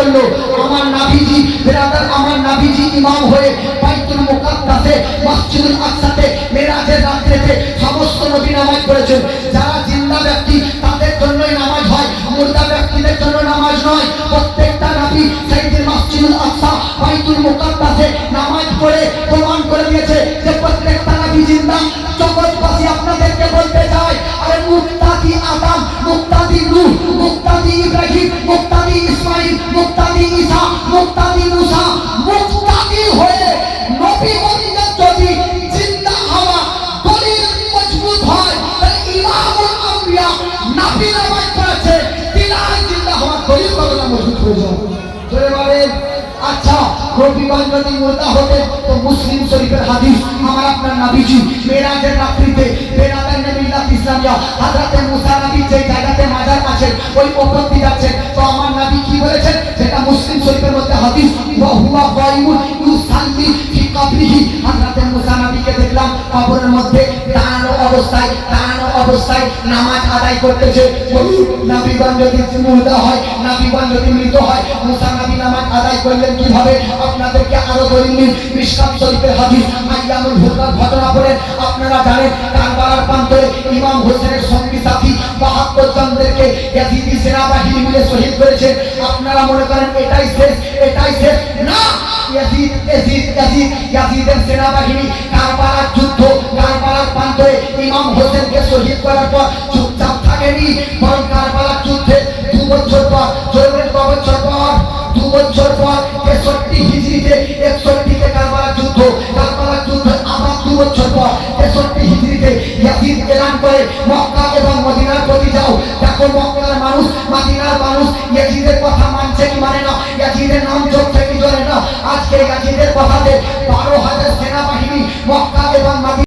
করলো। আমার নাবিজি বেরাদার, আমার নাবিজি ইমাম হয়ে বাইতুল মুকাদ্দাসে মসজিদুল আকসাতে মেরাজের রাত্রিতে সমস্ত নবী নামাজ পড়েছেন। যারা জিন্দা ব্যক্তি তাদের জন্যই নামাজ হয়, মুর্দা ব্যক্তিদের জন্য নামাজ নয়। প্রত্যেকটা নবী সাইয়েদুল মসজিদুল আকসা বাইতুল মুকাদ্দাসে নামাজ পড়ে প্রমাণ করে দিয়েছে যে প্রত্যেকটা নবী জিন্দা। জগৎবাসী আপনাদেরকে বলতে চাই, আরে মুক্তাদি আদম, মুক্তাদি নূহ, মুক্তাদি ইব্রাহিম, মুক্তাদি ইসমাইল, মুক্তাদি ঈসা, মুক্তাদি মুসা, মুক্তাদি হয়ে নবীগণদের যদি জিন্দা হওয়া দলিল মজবুত হয়, তাহলে ইমামুল আম্বিয়া নবী নামাজ পড়েছে, তিনার জিন্দা হওয়া দলিল কতটা মজবুত হয়ে যাবে। জোরে বলেন। আচ্ছা, রবিবার যদি মুর্দা হতে তো মুসলিম শরীফের হাদিস, আমার আপনার নবীজি মেরাজের রাত্রিতে বেরাদার নবিল্লাহ ইসলামিয়া হযরতে মুসা নবী যে জায়গাতে মাজার আছে ওই উপর দিয়ে যাচ্ছেন, তো আমার নবী কি বলেছেন, যেটা মুসলিম শরীফের মধ্যে হাদিস, ওয়া হুয়া কাইমুন ইউসাল্লি ফি কবরিহি, হযরতে মুসা নবীকে দেখলাম কবরের মধ্যে দাঁড়ানো অবস্থায় নামাজ আদায় করতেছে। নবীগণ যদি মুর্দা হয়, নবীগণ যদি মৃত হয়, মুসা নবী নামাজ আদায় করলেন কিভাবে? আপনাদেরকে আরো দলিল দিন। মিশকাত শরীফের হাদিস, আইয়ামুল হুদার ঘটনা বলেন। আপনারা জানেন কারবালার প্রান্তরে ইমাম হোসেনের সঙ্গী সাথী ৭২ জনদেরকে ইয়াজিদি সেনাবাহিনী মিলে শহীদ করেছে। আপনারা মনে করেন এটাই শেষ না, ইয়াজিদের সেনাবাহিনী কারবালার যুদ্ধ, কারবালার প্রান্তরে ইমাম হোসেনকে শহীদ করার পর চুপচাপ থাকেনি, বরং কারবালার যুদ্ধে ২ বছর পর, জোরের ২ বছর পর, ২ বছর পর ৬৩ হিজরিতে ৬১তে কারবালার যুদ্ধ আবার ২ বছর পর ৬৩ হিজরিতে ইয়াজিদ এলান করে মক্কা এবং মদিনার প্রতি যাও। দেখো মক্কার মানুষ, মদিনার মানুষ ইয়াজিদের কথা মানছে কি মানে না, ইয়াজিদের নাম চলছে কি চলে না। আজকে ইয়াজিদের কথাতে